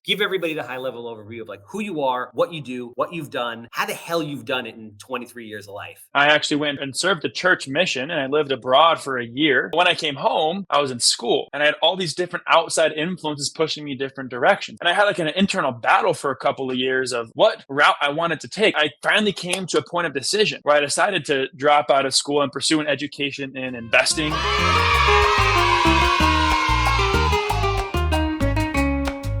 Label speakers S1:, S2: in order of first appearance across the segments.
S1: Give everybody the high level overview of like who you are, what you do, what you've done, how the hell you've done it in 23 years of life.
S2: I actually went and served a church mission and I lived abroad for a year. When I came home, I was in school and I had all these different outside influences pushing me different directions. And I had like an internal battle for a couple of years of what route I wanted to take. I finally came to a point of decision where I decided to drop out of school and pursue an education in investing.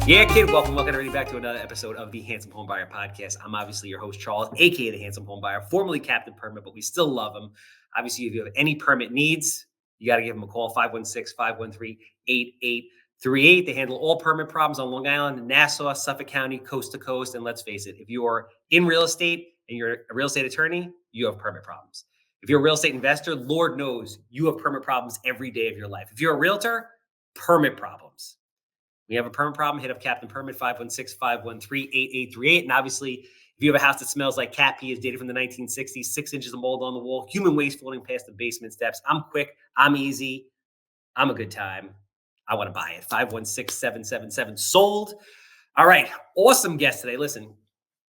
S1: Yeah, kid, welcome everybody back to another episode of the Handsome Homebuyer podcast. I'm obviously your host, Charles, aka the Handsome Homebuyer, formerly Captain Permit, but we still love him. Obviously, if you have any permit needs, you got to give them a call, 516-513-8838. They handle all permit problems on Long Island, Nassau, Suffolk County, coast to coast. And let's face it, if you are in real estate and you're a real estate attorney, you have permit problems. If you're a real estate investor, Lord knows you have permit problems every day of your life. If you're a realtor, permit problems. We have a permit problem, hit up Captain Permit, 516-513-8838. And obviously, if you have a house that smells like cat pee, is dated from the 1960s, 6 inches of mold on the wall, human waste floating past the basement steps. I'm quick. I'm easy. I'm a good time. I want to buy it. 516-777-SOLD. All right. Awesome guest today. Listen,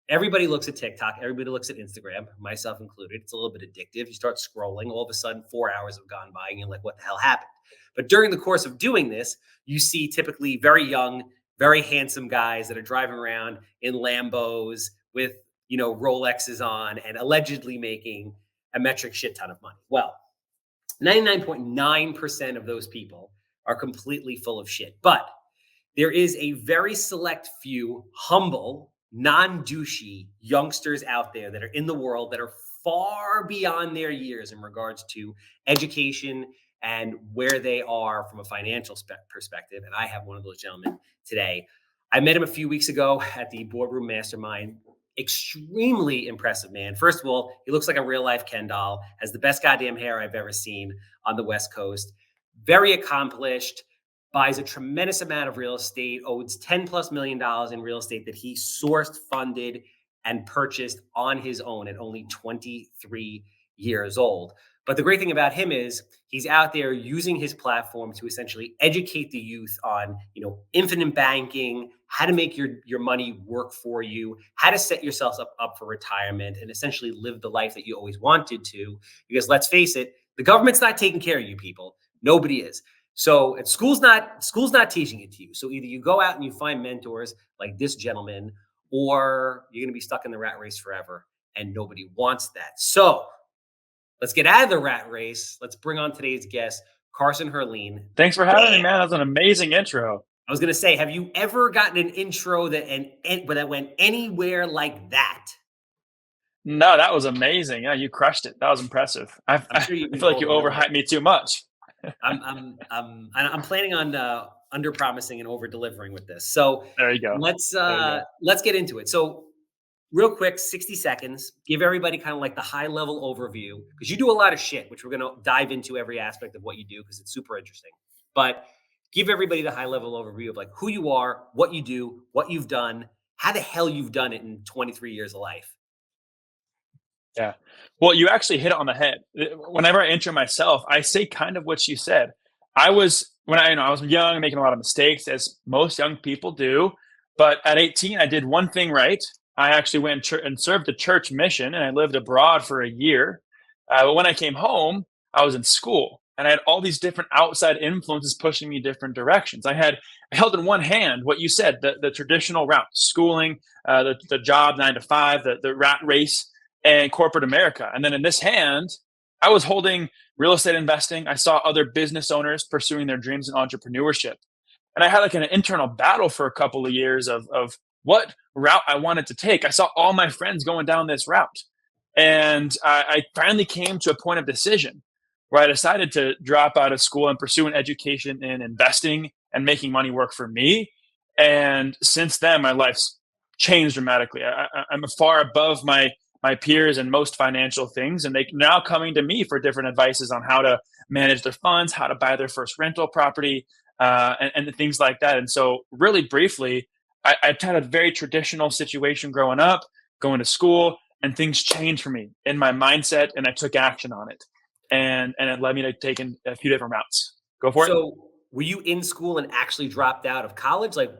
S1: everybody looks at TikTok. Everybody looks at Instagram, myself included. It's a little bit addictive. You start scrolling. All of a sudden, 4 hours have gone by and you're like, what the hell happened? But during the course of doing this, you see typically very young, very handsome guys that are driving around in Lambos with, Rolexes on and allegedly making a metric shit ton of money. Well, 99.9% of those people are completely full of shit. But there is a very select few humble, non-douchey youngsters out there that are in the world that are far beyond their years in regards to education and where they are from a financial perspective. And I have one of those gentlemen today. I met him a few weeks ago at the Boardroom Mastermind. Extremely impressive man. First of all, he looks like a real life Ken doll, has the best goddamn hair I've ever seen on the West Coast. Very accomplished, buys a tremendous amount of real estate, owes $10+ million in real estate that he sourced, funded, and purchased on his own at only 23 years old. But the great thing about him is he's out there using his platform to essentially educate the youth on, infinite banking, how to make your money work for you, how to set yourself up for retirement and essentially live the life that you always wanted to. Because let's face it, the government's not taking care of you people. Nobody is. So school's not teaching it to you. So either you go out and you find mentors like this gentleman, or you're going to be stuck in the rat race forever. And nobody wants that. So let's get out of the rat race. Let's bring on today's guest, Carson Herlean.
S2: Thanks for having me, man. That was an amazing intro.
S1: I was going to say, have you ever gotten an intro that went anywhere like that?
S2: No, that was amazing. Yeah, you crushed it. That was impressive. I feel like you overhyped me too much.
S1: I'm planning on under promising and over delivering with this. So
S2: there you go.
S1: Let's get into it. So real quick, 60 seconds, give everybody kind of like the high level overview, because you do a lot of shit, which we're going to dive into every aspect of what you do because it's super interesting. But give everybody the high level overview of like who you are, what you do, what you've done, how the hell you've done it in 23 years of life.
S2: Yeah. Well, you actually hit it on the head. Whenever I intro myself, I say kind of what you said. I was young, making a lot of mistakes, as most young people do. But at 18, I did one thing right. I actually went and served a church mission, and I lived abroad for a year. But when I came home, I was in school, and I had all these different outside influences pushing me different directions. I held in one hand what you said, the traditional route, schooling, the job 9 to 5, the rat race, and corporate America. And then in this hand, I was holding real estate investing. I saw other business owners pursuing their dreams in entrepreneurship. And I had like an internal battle for a couple of years of what route I wanted to take. I saw all my friends going down this route. And I finally came to a point of decision where I decided to drop out of school and pursue an education in investing and making money work for me. And since then, my life's changed dramatically. I'm far above my peers in most financial things, and they're now coming to me for different advices on how to manage their funds, how to buy their first rental property, and things like that. And so really briefly, I had a very traditional situation growing up, going to school, and things changed for me in my mindset, and I took action on it. And it led me to taking a few different routes. Go for it.
S1: So were you in school and actually dropped out of college? Like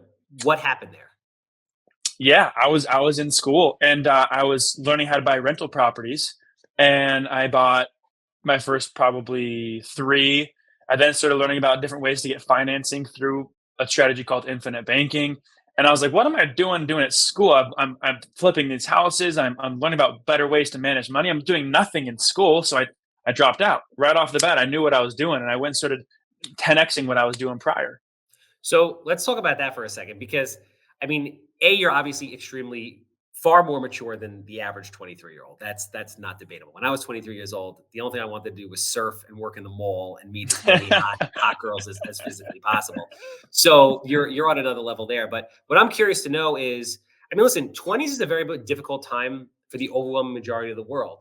S1: what happened there?
S2: Yeah, I was in school and I was learning how to buy rental properties, and I bought my first probably 3. I then started learning about different ways to get financing through a strategy called infinite banking. And I was like, what am I doing at school? I'm flipping these houses. I'm learning about better ways to manage money. I'm doing nothing in school. So I dropped out right off the bat. I knew what I was doing and I went and started 10xing what I was doing prior.
S1: So let's talk about that for a second because I mean, A, you're obviously extremely far more mature than the average 23-year-old. That's not debatable. When I was 23 years old, the only thing I wanted to do was surf and work in the mall and meet as many hot girls as physically possible. So you're on another level there. But what I'm curious to know is, I mean, listen, 20s is a very difficult time for the overwhelming majority of the world.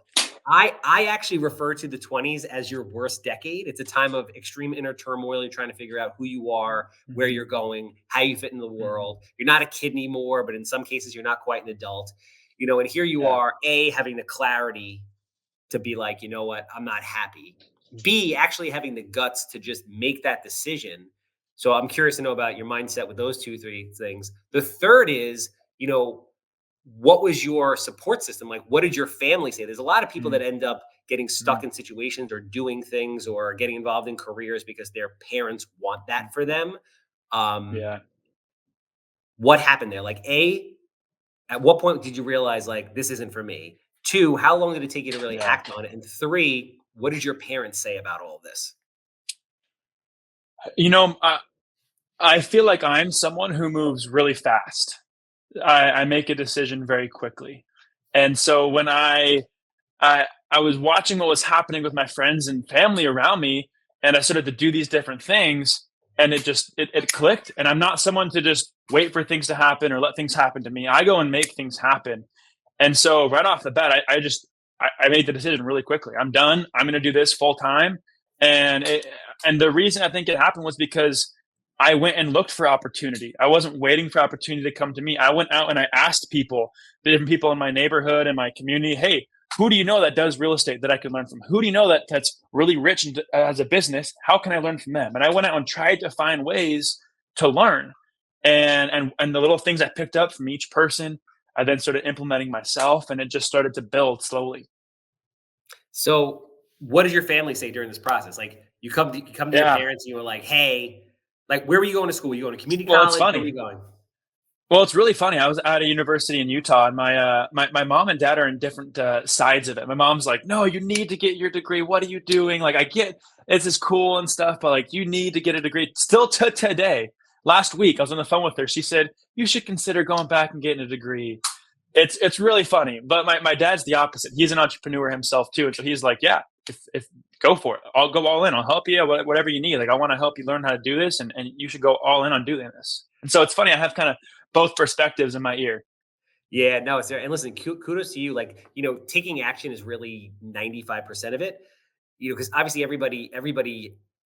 S1: I actually refer to the 20s as your worst decade. It's a time of extreme inner turmoil. You're trying to figure out who you are, where
S2: Mhm,
S1: you're going, how you fit in the
S2: mhm.
S1: world. You're not a kid anymore, but in some cases you're not quite an adult. And here you
S2: Yeah,
S1: are, A, having the clarity to be like, you know what, I'm not happy. B, actually having the guts to just make that decision. So I'm curious to know about your mindset with those two, three things. The third is, you know, what was your support system? Like, what did your family say? There's a lot of people
S2: mm,
S1: that end up getting
S2: mm,
S1: stuck in situations or doing things or getting involved in careers because their parents want
S2: mm.
S1: that for them. Um,
S2: Yeah,
S1: what happened there? Like, A, at what point did you realize like this isn't for me? Two, how long did it take you to really
S2: yeah.
S1: act on it? And three, what did your parents say about all of this?
S2: You know, I feel like I'm someone who moves really fast. I make a decision very quickly. And so when I was watching what was happening with my friends and family around me, and I started to do these different things, and it clicked. And I'm not someone to just wait for things to happen or let things happen to me. I go and make things happen. And so right off the bat, I made the decision really quickly. I'm done. I'm going to do this full time. And and the reason I think it happened was because I went and looked for opportunity. I wasn't waiting for opportunity to come to me. I went out and I asked people, the different people in my neighborhood and my community, hey, who do you know that does real estate that I could learn from? Who do you know that's really rich and has a business? How can I learn from them? And I went out and tried to find ways to learn, and the little things I picked up from each person, I then started implementing myself, and it just started to build slowly.
S1: So what did your family say during this process? Like you come to your
S2: Yeah.
S1: parents and you were like, hey, like where were you going to school? Were you going to community
S2: Well, it's
S1: college? Where were
S2: funny.
S1: you going?
S2: Well, it's really funny. I was at a university in Utah, and my mom and dad are in different sides of it. My mom's like, "No, you need to get your degree. What are you doing? Like, I get this is cool and stuff, but like, you need to get a degree." Still to today, last week, I was on the phone with her. She said, "You should consider going back and getting a degree." It's really funny, but my dad's the opposite. He's an entrepreneur himself too, and so he's like, "Yeah, if go for it. I'll go all in. I'll help you. Whatever you need. Like, I want to help you learn how to do this, and you should go all in on doing this." And so it's funny. I have kind of both perspectives in my ear.
S1: Yeah, no, it's there. And listen, kudos to you. Like, taking action is really 95% of it. Because obviously everybody,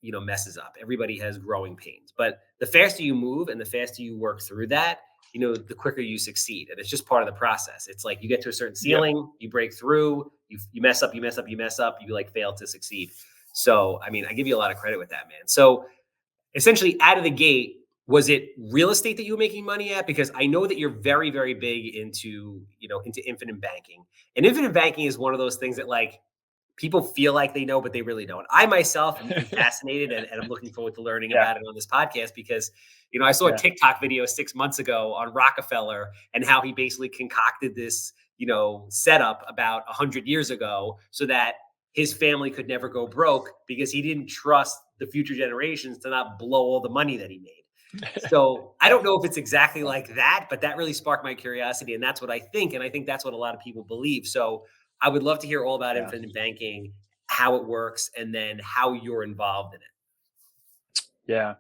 S1: messes up. Everybody has growing pains. But the faster you move and the faster you work through that, the quicker you succeed. And it's just part of the process. It's like you get to a certain
S2: Yep.
S1: ceiling, you break through, you mess up, you mess up, you mess up, you like fail to succeed. So, I mean, I give you a lot of credit with that, man. So, essentially out of the gate, was it real estate that you were making money at? Because I know that you're very, very big into infinite banking. And infinite banking is one of those things that like people feel like they know, but they really don't. I myself am fascinated and I'm looking forward to learning
S2: Yeah.
S1: about it on this podcast because, I saw a
S2: Yeah.
S1: TikTok video 6 months ago on Rockefeller and how he basically concocted this, setup about 100 years ago so that his family could never go broke because he didn't trust the future generations to not blow all the money that he made. So I
S2: Yeah.
S1: don't know if it's exactly like that, but that really sparked my curiosity. And that's what I think. And I think that's what a lot of people believe. So I would love to hear all about
S2: Yeah.
S1: infinite banking, how it works, and then how you're involved in it.
S2: Yeah.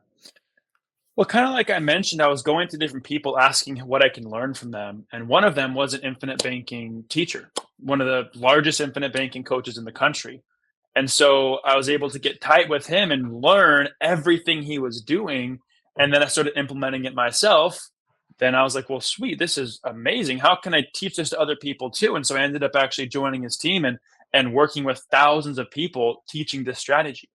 S2: Well, kind of like I mentioned, I was going to different people asking what I can learn from them. And one of them was an infinite banking teacher, one of the largest infinite banking coaches in the country. And so I was able to get tight with him and learn everything he was doing. And then I started implementing it myself. Then I was like, well, sweet, this is amazing. How can I teach this to other people too? And so I ended up actually joining his team and working with thousands of people teaching this strategy.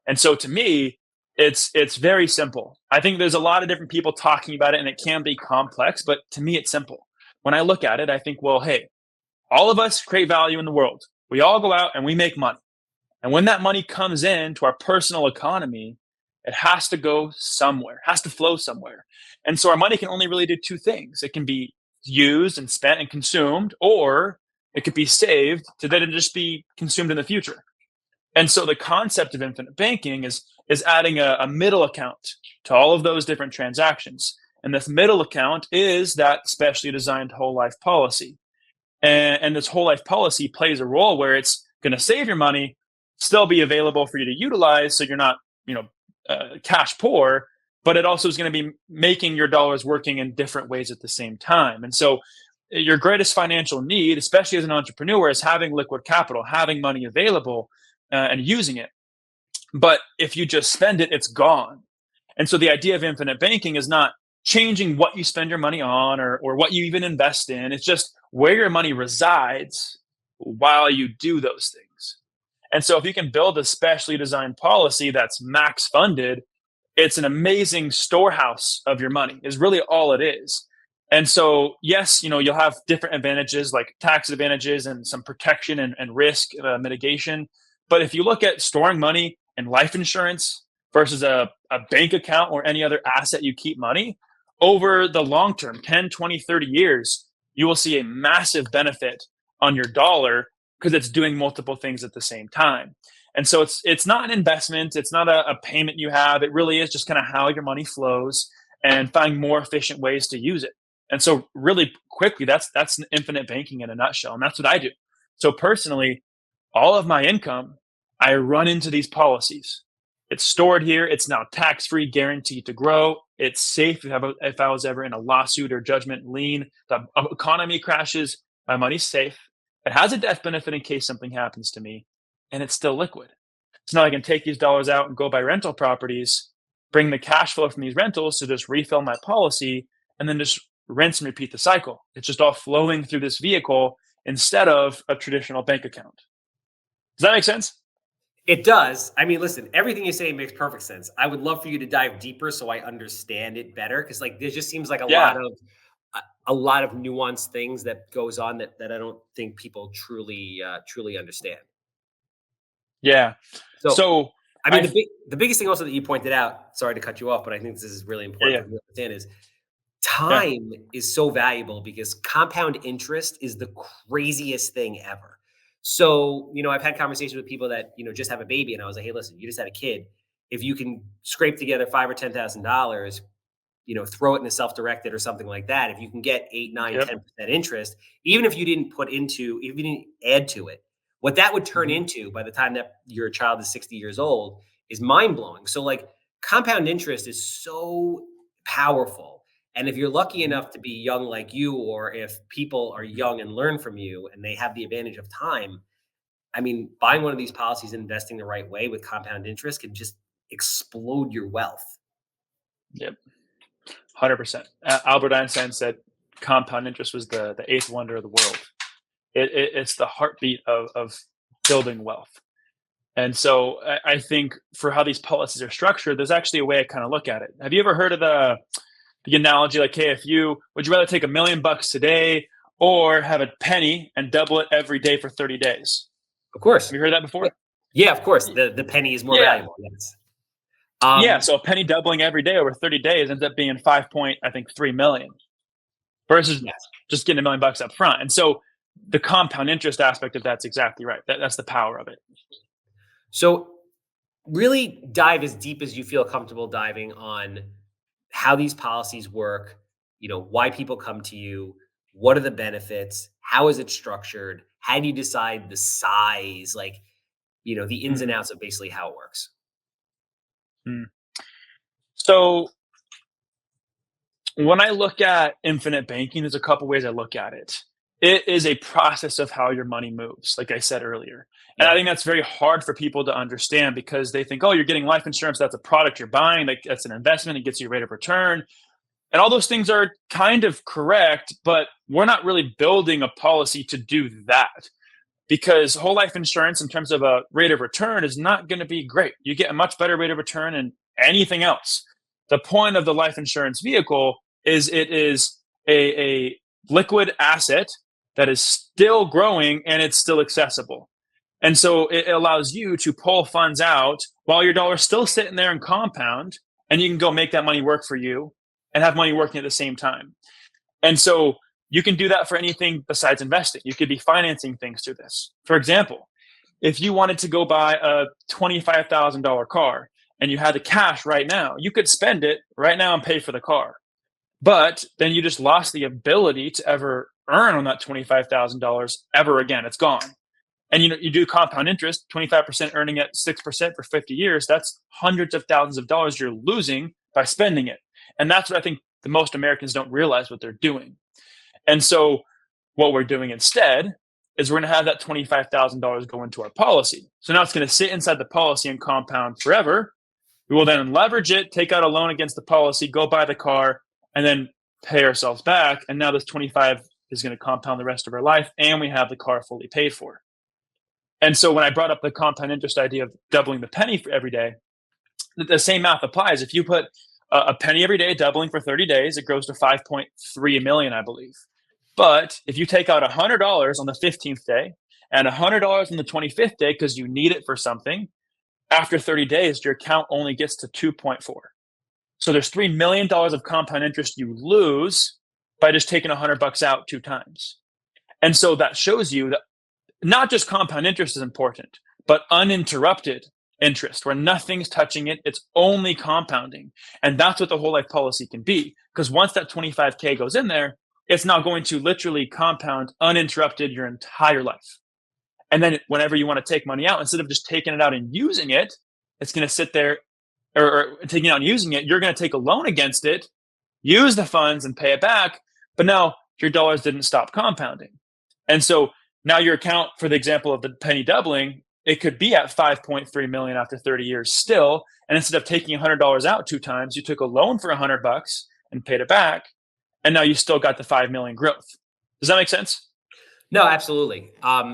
S2: And so to me, it's very simple. I think there's a lot of different people talking about it and it can be complex, but to me it's simple. when I look at it, I think, well, hey, all of us create value in the world. We all go out and we make money. And when that money comes into our personal economy, it has to go somewhere, has to flow somewhere. And so our money can only really do two things. It can be used and spent and consumed, or it could be saved to then just be consumed in the future. And so the concept of infinite banking is adding a middle account to all of those different transactions. And this middle account is that specially designed whole life policy. And this whole life policy plays a role where it's going to save your money, still be available for you to utilize, so you're not, cash poor, but it also is going to be making your dollars working in different ways at the same time. And so, your greatest financial need, especially as an entrepreneur, is having liquid capital, having money available, and using it. But if you just spend it, it's gone. And so, the idea of infinite banking is not changing what you spend your money on or what you even invest in. It's just where your money resides while you do those things. And so if you can build a specially designed policy that's max funded, it's an amazing storehouse of your money is really all it is. And so, yes, you'll have different advantages like tax advantages and some protection and risk mitigation. But if you look at storing money in life insurance versus a bank account or any other asset you keep money, over the long term, 10, 20, 30 years, you will see a massive benefit on your dollar because it's doing multiple things at the same time. And so it's not an investment, it's not a payment you have. It really is just kind of how your money flows and find more efficient ways to use it. And so really quickly, that's infinite banking in a nutshell. And that's what I do. So personally, all of my income, I run into these policies. It's stored here. It's now tax-free, guaranteed to grow. It's safe if I was ever in a lawsuit or judgment lien, the economy crashes, my money's safe. It has a death benefit in case something happens to me, and it's still liquid. So now I can take these dollars out and go buy rental properties, bring the cash flow from these rentals to just refill my policy, and then just rinse and repeat the cycle. It's just all flowing through this vehicle instead of a traditional bank account. Does that make sense?
S1: It does. I mean, listen, everything you say makes perfect sense. I would love for you to dive deeper so I understand it better because like there just seems like
S2: Yeah.
S1: a lot of nuanced things that goes on that I don't think people truly understand.
S2: Yeah.
S1: So,
S2: So
S1: I mean,
S2: I
S1: the biggest thing also that you pointed out, sorry to cut you off, but I think this is really
S2: yeah,
S1: important
S2: yeah,
S1: for people to understand is
S2: yeah.
S1: time is so valuable because compound interest is the craziest thing ever. So, I've had conversations with people that, just have a baby and I was like, hey, listen, you just had a kid. If you can scrape together $5,000 or $10,000, throw it in a self-directed or something like that. If you can get 8, 9,
S2: Yep.
S1: 10% interest, even if you didn't if you didn't add to it, what that would turn
S2: Mhm.
S1: into by the time that your child is 60 years old is mind blowing. So like compound interest is so powerful. And if you're lucky
S2: Mhm.
S1: enough to be young like you, or if people are young and learn from you and they have the advantage of time, I mean, buying one of these policies and investing the right way with compound interest can just explode your wealth.
S2: Yep. 100%. Albert Einstein said compound interest was the eighth wonder of the world. It's the heartbeat of building wealth. And so I think for how these policies are structured, there's actually a way I kind of look at it. Have you ever heard of the analogy like, hey, if you would you rather take $1,000,000 today or have a penny and double it every day for 30 days?
S1: Of course.
S2: Have you heard that
S1: Yeah,
S2: before?
S1: yeah, of course.
S2: Y-
S1: The penny is more
S2: Yeah.
S1: valuable. Yes.
S2: Yeah.
S1: Um,
S2: So a penny doubling every day over 30 days ends up being 5.3 million versus
S1: yes.
S2: just getting $1,000,000 up front. And so the compound interest aspect of that's exactly right. That's the power of it.
S1: So really dive as deep as you feel comfortable diving on how these policies work, why people come to you, what are the benefits, how is it structured, how do you decide the size, like, the ins and
S2: Mhm.
S1: outs of basically how it works.
S2: Mm. So when I look at infinite banking, there's a couple ways I look at it. It is a process of how your money moves, like I said earlier. And I
S1: Yeah.
S2: think that's very hard for people to understand because they think, oh, you're getting life insurance, that's a product you're buying, like that's an investment, it gets you a rate of return. And all those things are kind of correct, but we're not really building a policy to do that because whole life insurance, in terms of a rate of return, is not going to be great. You get a much better rate of return than anything else. The point of the life insurance vehicle is it is a liquid asset that is still growing and it's still accessible. And so it allows you to pull funds out while your dollar's still sitting there and compound, and you can go make that money work for you and have money working at the same time. And so you can do that for anything besides investing. You could be financing things through this. For example, if you wanted to go buy a $25,000 car and you had the cash right now, you could spend it right now and pay for the car. But then you just lost the ability to ever earn on that $25,000 ever again. It's gone. And you do compound interest, 25% earning at 6% for 50 years. That's hundreds of thousands of dollars you're losing by spending it. And that's what I think the most Americans don't realize what they're doing. And so what we're doing instead is we're going to have that $25,000 go into our policy. So now it's going to sit inside the policy and compound forever. We will then leverage it, take out a loan against the policy, go buy the car, and then pay ourselves back. And now this 25 is going to compound the rest of our life, and we have the car fully paid for. And so when I brought up the compound interest idea of doubling the penny for every day, the same math applies. If you put a penny every day, doubling for 30 days, it grows to 5.3 million, I believe. But if you take out $100 on the 15th day and $100 on the 25th day because you need it for something, after 30 days, your account only gets to 2.4. So there's $3 million of compound interest you lose by just taking $100 out 2 times. And so that shows you that not just compound interest is important, but uninterrupted interest where nothing's touching it. It's only compounding. And that's what the whole life policy can be. Because once that 25K goes in there, it's now going to literally compound uninterrupted your entire life. And then whenever you want to take money out, instead of just taking it out and using it, it's going to sit there or taking it out and using it. You're going to take a loan against it, use the funds and pay it back. But now your dollars didn't stop compounding. And so now your account, for the example of the penny doubling, it could be at 5.3 million after 30 years still. And instead of taking $100 out 2 times, you took a loan for $100 and paid it back. And now you still got the 5 million growth. Does that make sense?
S1: No, absolutely.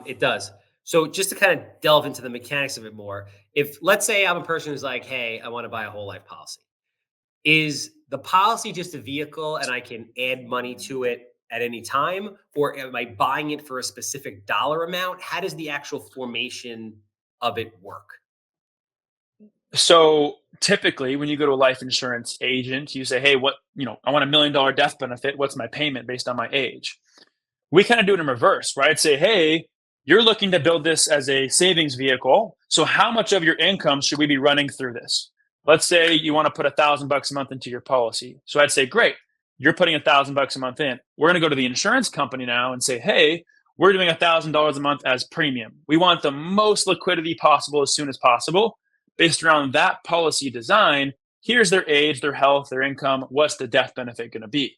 S1: It does. So just to kind of delve into the mechanics of it more, if let's say I'm a person who's like, hey, I want to buy a whole life policy. Is the policy just a vehicle and I can add money to it at any time? Or am I buying it for a specific dollar amount? How does the actual formation of it work?
S2: So typically when you go to a life insurance agent, you say, hey, I want $1 million death benefit. What's my payment based on my age? We kind of do it in reverse, right? Say, hey, you're looking to build this as a savings vehicle. So how much of your income should we be running through this? Let's say you want to put $1,000 a month into your policy. So I'd say, great, you're putting $1,000 a month in. We're going to go to the insurance company now and say, hey, we're doing $1,000 a month as premium. We want the most liquidity possible as soon as possible. Based around that policy design, here's their age, their health, their income. What's the death benefit going to be?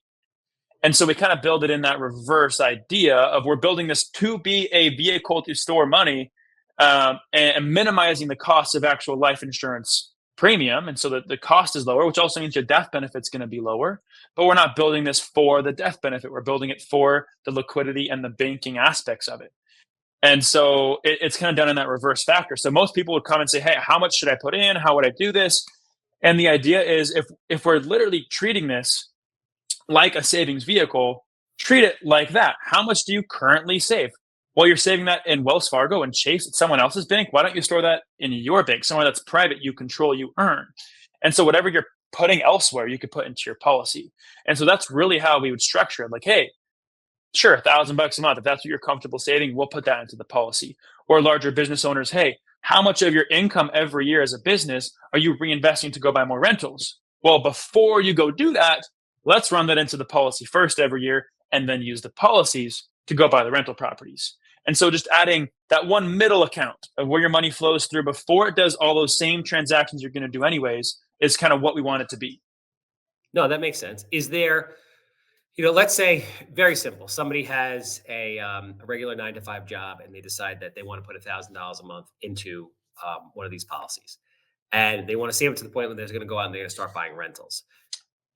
S2: And so we kind of build it in that reverse idea of we're building this to be a vehicle to store money and minimizing the cost of actual life insurance premium. And so that the cost is lower, which also means your death benefit is going to be lower. But we're not building this for the death benefit. We're building it for the liquidity and the banking aspects of it. And so it's kind of done in that reverse factor. So most people would come and say, hey, how much should I put in? How would I do this? And the idea is if we're literally treating this like a savings vehicle, treat it like that. How much do you currently save? Well, you're saving that in Wells Fargo and Chase, it's someone else's bank. Why don't you store that in your bank, somewhere that's private, you control, you earn? And so whatever you're putting elsewhere, you could put into your policy. And so that's really how we would structure it. Like, hey, sure, $1,000 a month. If that's what you're comfortable saving, we'll put that into the policy. Or larger business owners, hey, how much of your income every year as a business are you reinvesting to go buy more rentals? Well, before you go do that, let's run that into the policy first every year and then use the policies to go buy the rental properties. And so just adding that one middle account of where your money flows through before it does all those same transactions you're going to do anyways is kind of what we want it to be.
S1: No, that makes sense. Is there, let's say very simple. Somebody has a regular 9 to 5 job and they decide that they want to put $1,000 a month into one of these policies, and they want to save it to the point where they're going to go out and they're going to start buying rentals.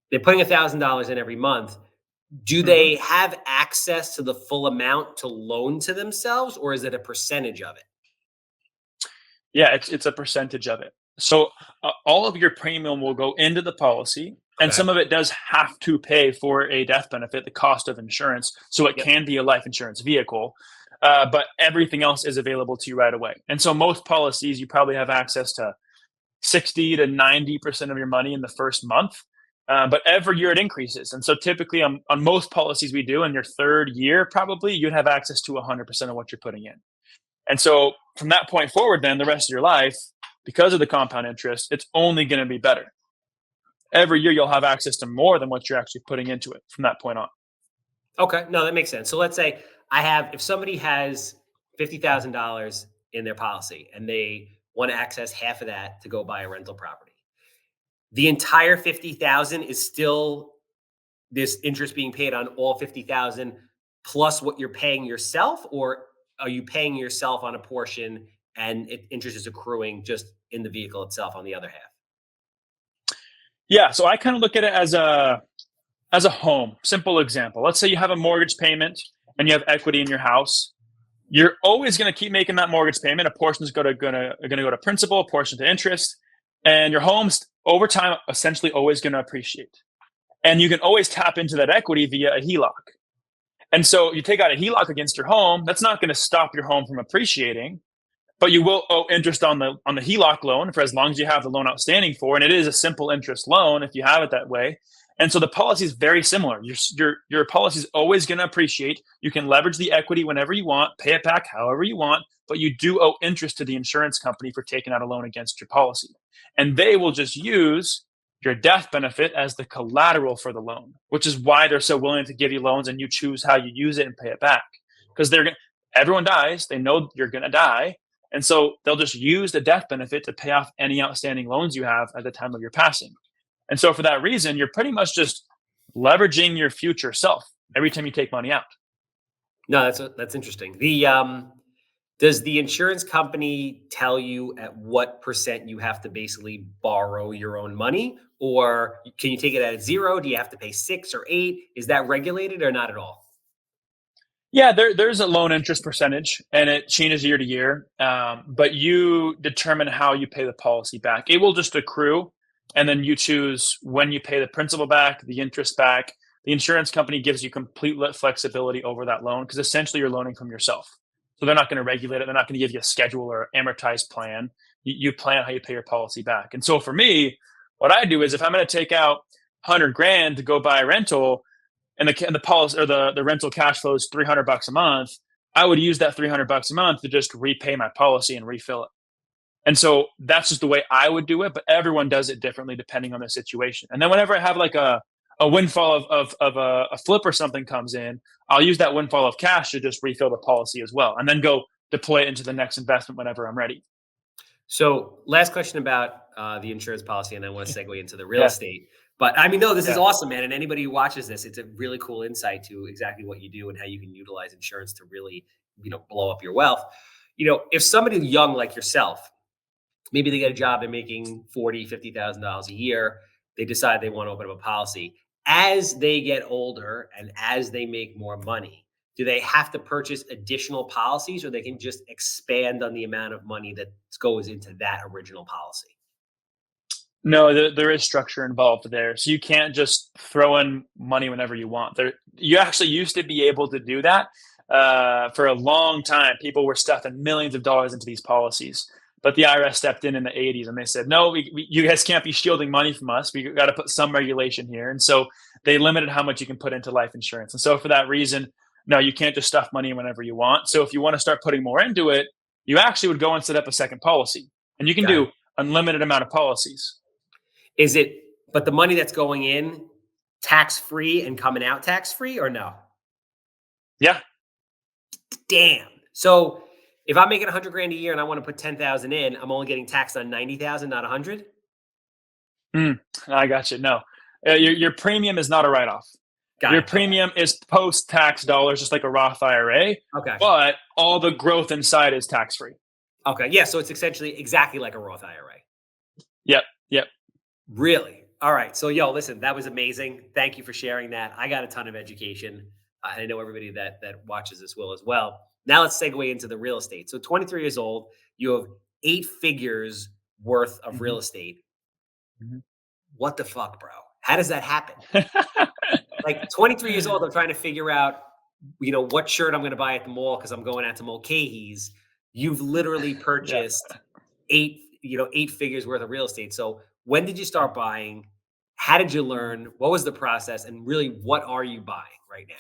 S1: They're putting $1,000 in every month. Do they have access to the full amount to loan to themselves, or is it a percentage of it?
S2: Yeah, it's a percentage of it. So all of your premium will go into the policy, and
S1: Okay.
S2: some of it does have to pay for a death benefit, the cost of insurance. So it
S1: Yep.
S2: can be a life insurance vehicle, but everything else is available to you right away. And so most policies, you probably have access to 60 to 90% of your money in the first month. But every year it increases. And so typically on most policies we do in your third year, probably you'd have access to 100% of what you're putting in. And so from that point forward, then the rest of your life, because of the compound interest, it's only going to be better. Every year you'll have access to more than what you're actually putting into it from that point on.
S1: Okay. No, that makes sense. So let's say if somebody has $50,000 in their policy and they want to access half of that to go buy a rental property, the entire 50,000 is still this interest being paid on all 50,000 plus what you're paying yourself, or are you paying yourself on a portion and interest is accruing just in the vehicle itself on the other half?
S2: Yeah, so I kind of look at it as a home. Simple example. Let's say you have a mortgage payment and you have equity in your house. You're always going to keep making that mortgage payment. A portion is going to go to principal, a portion to interest, and your home's over time essentially always going to appreciate. And you can always tap into that equity via a HELOC. And so you take out a HELOC against your home, that's not going to stop your home from appreciating, but you will owe interest on the HELOC loan for as long as you have the loan outstanding for, and it is a simple interest loan if you have it that way. And so the policy is very similar. Your policy is always going to appreciate. You can leverage the equity whenever you want, pay it back however you want, but you do owe interest to the insurance company for taking out a loan against your policy, and they will just use your death benefit as the collateral for the loan, which is why they're so willing to give you loans and you choose how you use it and pay it back. Because everyone dies, they know you're going to die, and so they'll just use the death benefit to pay off any outstanding loans you have at the time of your passing. And so for that reason, you're pretty much just leveraging your future self every time you take money out.
S1: No, that's interesting. Does the insurance company tell you at what percent you have to basically borrow your own money, or can you take it at zero? Do you have to pay 6 or 8? Is that regulated or not at all?
S2: Yeah, there's a loan interest percentage, and it changes year to year. But you determine how you pay the policy back. It will just accrue, and then you choose when you pay the principal back, the interest back. The insurance company gives you complete flexibility over that loan because essentially you're loaning from yourself. So they're not going to regulate it. They're not going to give you a schedule or amortized plan. You plan how you pay your policy back. And so for me, what I do is if I'm going to take out 100 grand to go buy a rental, and the policy or the rental cash flow is $300 a month, I would use that $300 a month to just repay my policy and refill it. And so that's just the way I would do it, but everyone does it differently depending on the situation. And then whenever I have like a windfall of a flip or something comes in, I'll use that windfall of cash to just refill the policy as well, and then go deploy it into the next investment whenever I'm ready.
S1: So, last question about the insurance policy, and I want to segue into the real
S2: Yeah,
S1: estate. But I mean, no, this is
S2: yeah.
S1: awesome, man. And anybody who watches this, it's a really cool insight to exactly what you do and how you can utilize insurance to really, blow up your wealth. If somebody young like yourself, maybe they get a job, they're making 40, $50,000 a year. They decide they want to open up a policy. As they get older and as they make more money, do they have to purchase additional policies, or they can just expand on the amount of money that goes into that original policy?
S2: No, there is structure involved there. So you can't just throw in money whenever you want. You actually used to be able to do that for a long time. People were stuffing millions of dollars into these policies, but the IRS stepped in the '80s and they said, "No, you guys can't be shielding money from us. We got to put some regulation here." And so they limited how much you can put into life insurance. And so for that reason, no, you can't just stuff money whenever you want. So if you want to start putting more into it, you actually would go and set up a second policy, and you can
S1: Got it.
S2: do unlimited amount of policies.
S1: Is it, but the money that's going in tax free and coming out tax free, or no?
S2: Yeah.
S1: Damn. So if I'm making 100 grand a year and I want to put 10,000 in, I'm only getting taxed on 90,000, not 100.
S2: I got you. No, your premium is not a write off.
S1: Got
S2: Your
S1: it. Okay.
S2: premium is post tax dollars, just like a Roth IRA,
S1: Okay.
S2: but all the growth inside is tax free.
S1: Okay. Yeah. So it's essentially exactly like a Roth IRA.
S2: Yep. Yep.
S1: Really? All right. So, yo, listen, that was amazing. Thank you for sharing that. I got a ton of education. And I know everybody that watches this will as well. Now let's segue into the real estate. So, 23 years old, you have 8 figures worth of real
S2: Mhm,
S1: estate.
S2: mhm.
S1: What the fuck, bro? How does that happen? Like 23 years old, I'm trying to figure out, what shirt I'm going to buy at the mall because I'm going out to Mulcahy's. You've literally
S2: Yeah.
S1: purchased eight figures worth of real estate. So when did you
S2: Yeah.
S1: start buying? How did you
S2: Mhm.
S1: learn? What was the process? And really, what are you buying right now?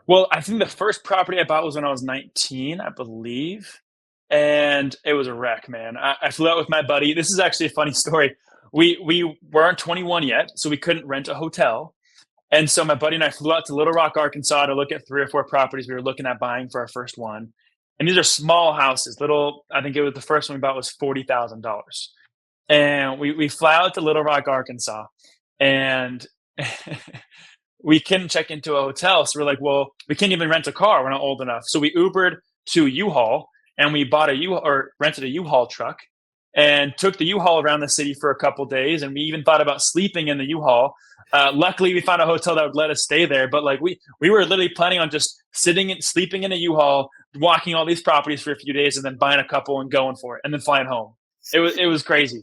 S2: Well, I think the first property I bought was when I was 19, I believe, and it was a wreck, man. I flew out with my buddy. This is actually a funny story. We weren't 21 yet, so we couldn't rent a hotel. And so my buddy and I flew out to Little Rock, Arkansas to look at 3 or 4 properties we were looking at buying for our first one. And these are small houses, little, I think it was the first one we bought was $40,000. And we fly out to Little Rock, Arkansas, and we couldn't check into a hotel. So we're like, well, we can't even rent a car. We're not old enough. So we Ubered to U-Haul and we bought a U or rented a U-Haul truck and took the U-Haul around the city for a couple days. And we even thought about sleeping in the U-Haul. Luckily, we found a hotel that would let us stay there. But like we were literally planning on just sitting and sleeping in a U-Haul, walking all these properties for a few days, and then buying a couple and going for it, and then flying home. It was crazy.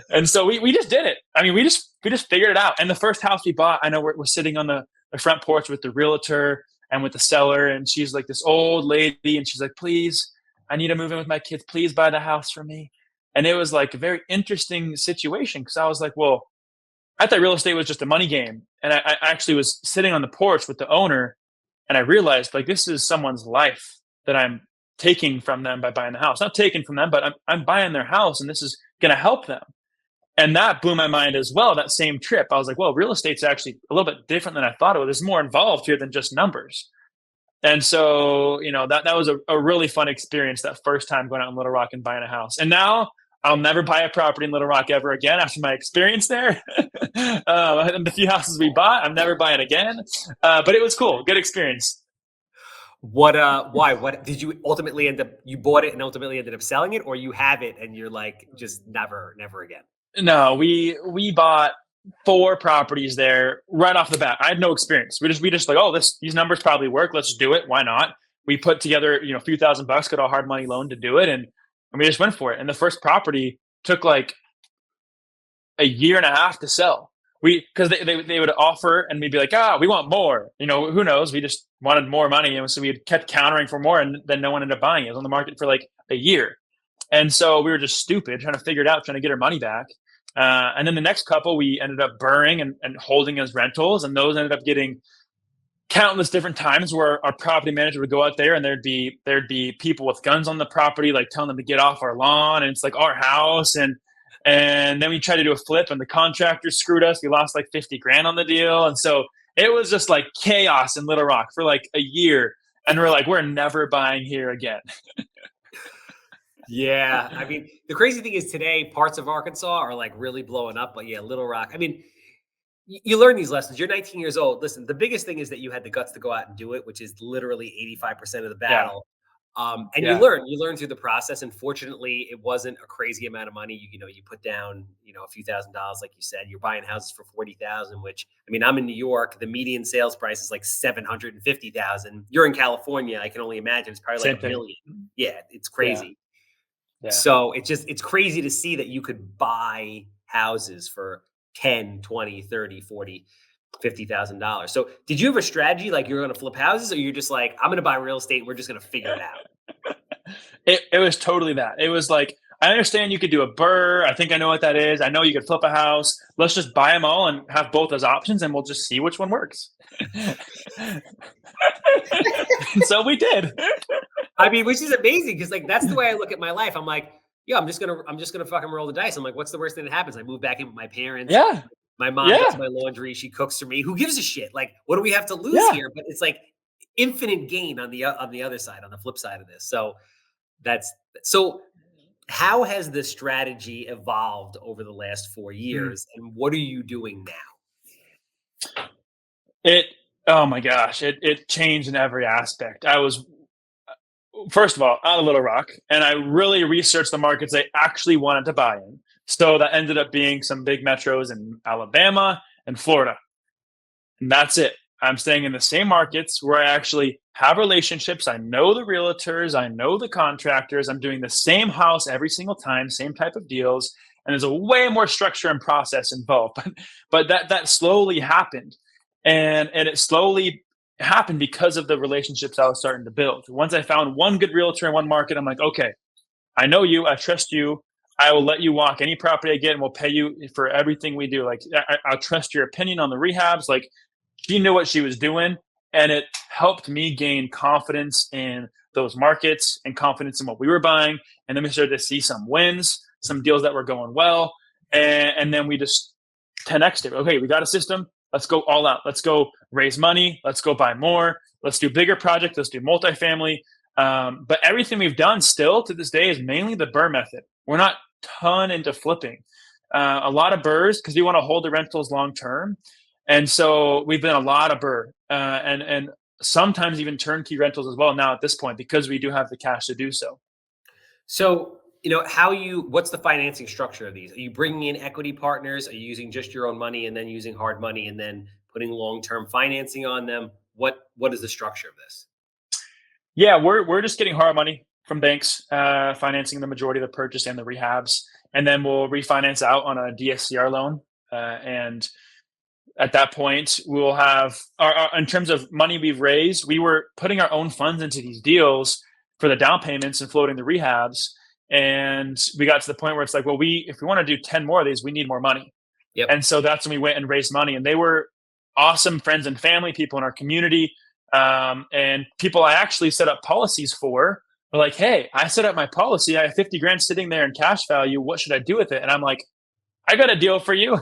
S2: And so we just did it. I mean, we just figured it out. And the first house we bought, I know we're sitting on the front porch with the realtor and with the seller, and she's like this old lady, and she's like, "Please, I need to move in with my kids. Please buy the house for me." And it was like a very interesting situation because I was like, "Well, I thought real estate was just a money game," and I actually was sitting on the porch with the owner, and I realized like this is someone's life that I'm taking from them by buying the house. Not taking from them, but I'm buying their house, and this is going to help them. And that blew my mind as well. That same trip, I was like, well, real estate's actually a little bit different than I thought it was. There's more involved here than just numbers. And so, that was a really fun experience that first time going out in Little Rock and buying a house. And now I'll never buy a property in Little Rock ever again after my experience there. And the few houses we bought, I'm never buying again. But it was cool. Good experience.
S1: What did you ultimately end up? You bought it and ultimately ended up selling it, or you have it and you're like, just never again?
S2: No, we bought 4 properties there right off the bat. I had no experience. We just like, oh, these numbers probably work. Let's do it. Why not? We put together, a few $1,000, got a hard money loan to do it, and we just went for it. And the first property took like a year and a half to sell. Because they would offer and we'd be like, we want more. Who knows? We just wanted more money, and so we kept countering for more, and then no one ended up buying it. It was on the market for like a year. And so we were just stupid trying to figure it out, trying to get our money back. And then the next couple we ended up burning and holding as rentals. And those ended up getting countless different times where our property manager would go out there and there'd be people with guns on the property, like telling them to get off our lawn. And it's like our house. And then we tried to do a flip and the contractor screwed us. We lost like 50 grand on the deal. And so it was just like chaos in Little Rock for like a year. And we're like, we're never buying here again.
S1: Yeah, I mean, the crazy thing is today, parts of Arkansas are like really blowing up, but yeah, Little Rock. I mean, you learn these lessons. You're 19 years old. Listen, the biggest thing is that you had the guts to go out and do it, which is literally 85% of the
S2: Yeah.
S1: battle. And
S2: Yeah.
S1: you learn through the process. And fortunately, it wasn't a crazy amount of money. You put down, a few $1,000s, like you said. You're buying houses for 40,000. Which, I mean, I'm in New York. The median sales price is like 750,000. You're in California. I can only imagine it's probably like
S2: Same
S1: a
S2: thing.
S1: million. Yeah, it's
S2: Yeah.
S1: crazy.
S2: Yeah.
S1: So it's crazy to see that you could buy houses for 10, 20, 30, 40, $50,000. So did you have a strategy like you're going to flip houses, or you're just like, I'm going to buy real estate and we're just going to figure it out?
S2: It was totally that. It was like, I understand you could do a burr. I think I know what that is. I know you could flip a house. Let's just buy them all and have both as options, and we'll just see which one works. And so we did.
S1: I mean, which is amazing because like that's the way I look at my life. I'm like, yeah, I'm just gonna fucking roll the dice. I'm like, what's the worst thing that happens? I move back in with my parents.
S2: Yeah.
S1: My mom does
S2: Yeah.
S1: my laundry. She cooks for me. Who gives a shit? Like, what do we have to lose
S2: Yeah.
S1: here? But it's like infinite gain on the other side, on the flip side of this. So that's so. How has the strategy evolved over the last 4
S2: Mm.
S1: years, and what are you doing now?
S2: It, oh my gosh, it changed in every aspect. I was, first of all, out of Little Rock, and I really researched the markets I actually wanted to buy in. So that ended up being some big metros in Alabama and Florida. And that's it. I'm staying in the same markets where I actually have relationships. I know the realtors, I know the contractors. I'm doing the same house every single time, same type of deals, and there's a way more structure and process involved. But that slowly happened, and it slowly happened because of the relationships I was starting to build. Once I found one good realtor in one market, I'm like, okay, I know you, I trust you. I will let you walk any property I get, and we'll pay you for everything we do. Like I'll trust your opinion on the rehabs. Like she knew what she was doing, and it helped me gain confidence in those markets and confidence in what we were buying. And then we started to see some wins, some deals that were going well, and then we just 10x it. Okay, we got a system. Let's go all out. Let's go raise money. Let's go buy more. Let's do bigger projects. Let's do multifamily. But everything we've done still to this day is mainly the BRRRR method. We're not ton into flipping. A lot of BRRRRs because we want to hold the rentals long term. And so we've been a lot of BRRRR and sometimes even turnkey rentals as well now at this point because we do have the cash to do so.
S1: So, what's the financing structure of these? Are you bringing in equity partners? Are you using just your own money and then using hard money and then putting long-term financing on them? What is the structure of this?
S2: Yeah, we're just getting hard money from banks, financing the majority of the purchase and the rehabs, and then we'll refinance out on a DSCR loan. And at that point, we'll have in terms of money we've raised, we were putting our own funds into these deals for the down payments and floating the rehabs. And we got to the point where it's like, well, if we want to do 10 more of these, we need more money.
S1: Yep.
S2: And so that's when we went and raised money. And they were awesome friends and family, people in our community, and people I actually set up policies for. Were like, hey, I set up my policy. I have 50 grand sitting there in cash value. What should I do with it? And I'm like, I got a deal for you.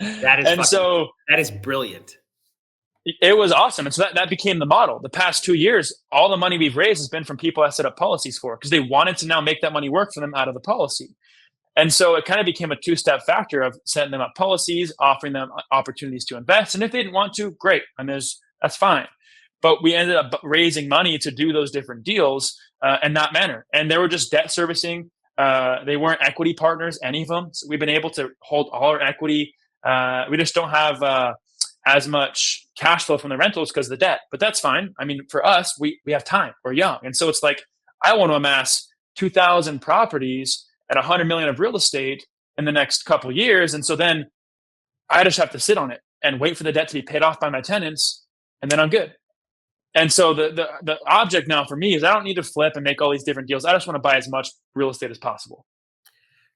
S1: That is brilliant.
S2: It was awesome. And so that became the model. The past 2 years, all the money we've raised has been from people I set up policies for because they wanted to now make that money work for them out of the policy. And so it kind of became a two-step factor of setting them up policies, offering them opportunities to invest. And if they didn't want to, great. And that's fine. But we ended up raising money to do those different deals in that manner. And they were just debt servicing. They weren't equity partners, any of them. So we've been able to hold all our equity. We just don't have as much cash flow from the rentals because of the debt, but that's fine. I mean, for us, we have time. We're young. And so it's like, I want to amass 2,000 properties at 100 million of real estate in the next couple of years. And so then I just have to sit on it and wait for the debt to be paid off by my tenants. And then I'm good. And so the object now for me is I don't need to flip and make all these different deals. I just want to buy as much real estate as possible.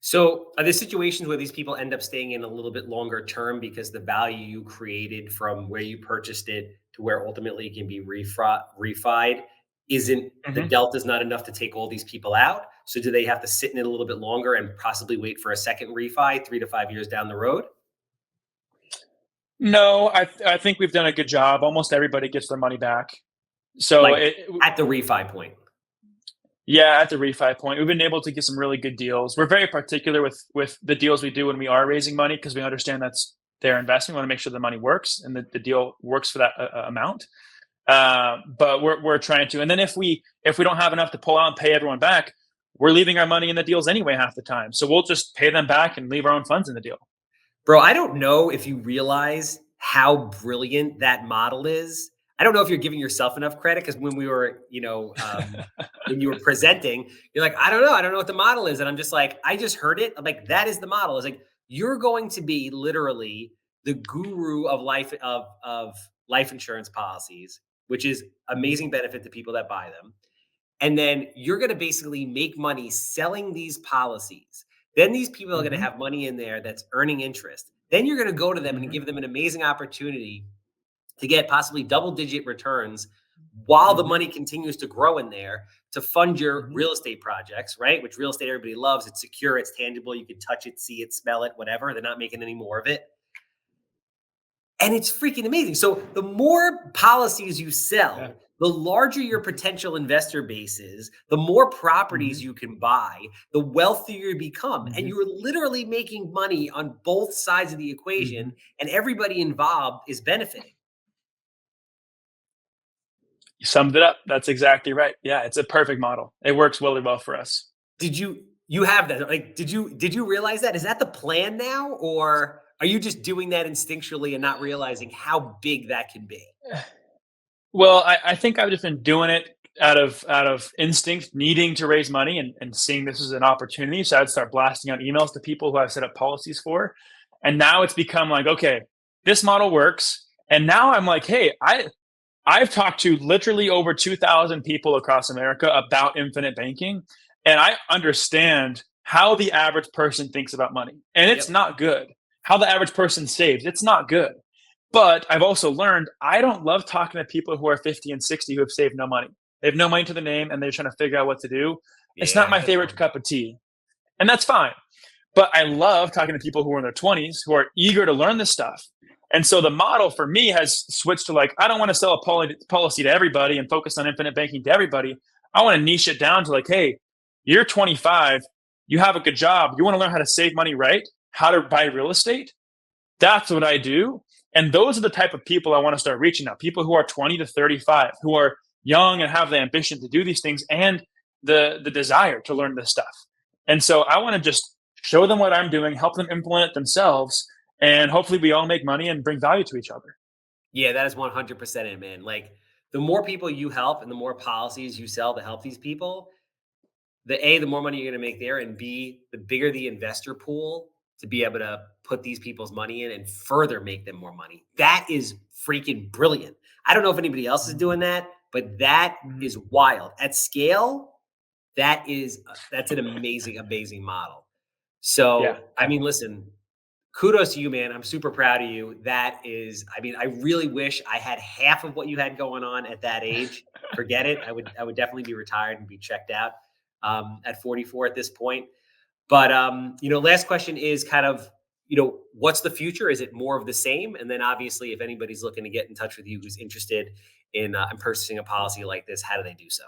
S1: So are there situations where these people end up staying in a little bit longer term because the value you created from where you purchased it to where ultimately it can be refied isn't the
S2: Mhm.
S1: delta is not enough to take all these people out? So do they have to sit in it a little bit longer and possibly wait for a second refi 3 to 5 years down the road?
S2: No, I think we've done a good job. Almost everybody gets their money back. So
S1: Like at the refi point.
S2: yeah, at the refi point, we've been able to get some really good deals. We're very particular with the deals we do when we are raising money because we understand that's their investment. We want to make sure the money works and the deal works for that amount. But we're trying to. And then if we don't have enough to pull out and pay everyone back, we're leaving our money in the deals anyway half the time. So we'll just pay them back and leave our own funds in the deal.
S1: Bro, I don't know if you realize how brilliant that model is. I don't know if you're giving yourself enough credit because when we were, when you were presenting, you're like, I don't know what the model is. And I'm just like, I just heard it. I'm like, that is the model. It's like, you're going to be literally the guru of life insurance policies, which is amazing benefit to people that buy them. And then you're going to basically make money selling these policies. Then these people are going to
S2: Mhm.
S1: have money in there that's earning interest. Then you're going to go to them and
S2: Mhm.
S1: give them an amazing opportunity to get possibly double-digit returns while the
S2: Mhm.
S1: money continues to grow in there to fund your
S2: Mhm.
S1: real estate projects, right? Which real estate everybody loves. It's secure, it's tangible, you can touch it, see it, smell it, whatever. They're not making any more of it. And it's freaking amazing. So the more policies you
S2: Yeah.
S1: sell, the larger your
S2: Mhm.
S1: potential investor base is, the more properties
S2: Mhm.
S1: you can buy, the wealthier you become. And
S2: Mhm.
S1: you're literally making money on both sides of the equation,
S2: Mhm.
S1: and everybody involved is benefiting.
S2: You summed it up. That's exactly right. Yeah, it's a perfect model. It works really well for us.
S1: Did you have that? Like, did you realize that? Is that the plan now, or Are you just doing that instinctually and not realizing how big that can be?
S2: Well, I think I've just been doing it out of instinct, needing to raise money and seeing this as an opportunity. So I'd start blasting out emails to people who I've set up policies for. And now it's become like, okay, this model works. And now I'm like, hey, I've talked to literally over 2,000 people across America about infinite banking, and I understand how the average person thinks about money, and it's
S1: Yep.
S2: not good. How the average person saves, it's not good. But I've also learned I don't love talking to people who are 50 and 60 who have saved no money. They have no money to the name and they're trying to figure out what to do. It's not
S1: Yeah,
S2: my
S1: that's
S2: favorite
S1: hard.
S2: cup of tea, and that's fine. But I love talking to people who are in their 20s who are eager to learn this stuff. And so the model for me has switched to like, I don't want to sell a policy to everybody and focus on infinite banking to everybody. I want to niche it down to like, hey, you're 25, you have a good job, you want to learn how to save money, right? How to buy real estate. That's what I do. And those are the type of people I want to start reaching out. People who are 20 to 35, who are young and have the ambition to do these things and the desire to learn this stuff. And so I want to just show them what I'm doing, help them implement it themselves, and hopefully we all make money and bring value to each other.
S1: Yeah, that is 100% it, man. Like the more people you help and the more policies you sell to help these people, the more money you're going to make there, and B, the bigger the investor pool to be able to put these people's money in and further make them more money. That is freaking brilliant. I don't know if anybody else is doing that, but that
S2: Mhm.
S1: is wild at scale. That's an amazing, amazing model.
S2: Yeah.
S1: So, I mean, listen, kudos to you, man. I'm super proud of you. That is, I mean, I really wish I had half of what you had going on at that age. Forget it. I would definitely be retired and be checked out at 44 at this point. But last question is kind of, what's the future? Is it more of the same? And then obviously, if anybody's looking to get in touch with you who's interested in purchasing a policy like this, how do they do so?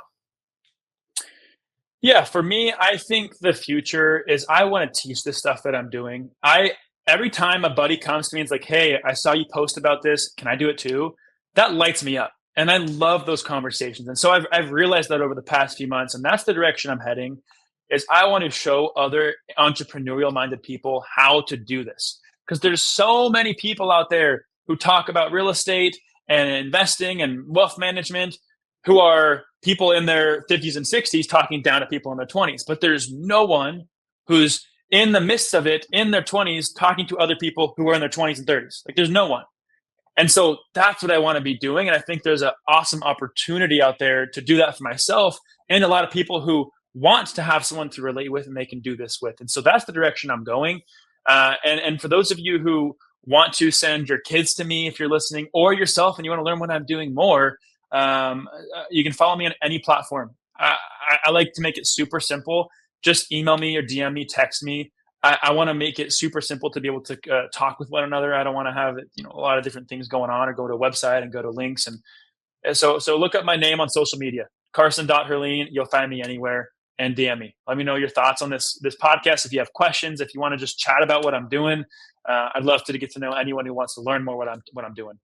S2: Yeah, for me, I think the future is I want to teach this stuff that I'm doing. I Every time a buddy comes to me and is like, "Hey, I saw you post about this. Can I do it too?" That lights me up. And I love those conversations. And so I've realized that over the past few months, and that's the direction I'm heading, is I want to show other entrepreneurial minded people how to do this. Because there's so many people out there who talk about real estate and investing and wealth management who are people in their 50s and 60s talking down to people in their 20s. But there's no one who's in the midst of it in their 20s talking to other people who are in their 20s and 30s. Like there's no one. And so that's what I want to be doing. And I think there's an awesome opportunity out there to do that for myself and a lot of people who want to have someone to relate with and they can do this with. And so that's the direction I'm going. And for those of you who want to send your kids to me, if you're listening, or yourself and you want to learn what I'm doing more, you can follow me on any platform. I like to make it super simple. Just email me or DM me, text me. I want to make it super simple to be able to talk with one another. I don't want to have a lot of different things going on or go to a website and go to links. And so look up my name on social media, Carson.Herlean. You'll find me anywhere and DM me. Let me know your thoughts on this podcast. If you have questions, if you want to just chat about what I'm doing, I'd love to get to know anyone who wants to learn more what I'm doing.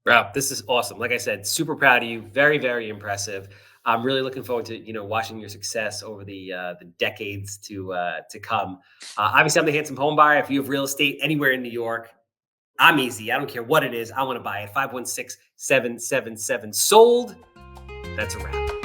S1: Bro, this is awesome. Like I said, super proud of you. Very, very impressive. I'm really looking forward to watching your success over the decades to come. Obviously, I'm the handsome home buyer. If you have real estate anywhere in New York, I'm easy. I don't care what it is. I want to buy it. 516-777 sold. That's a wrap.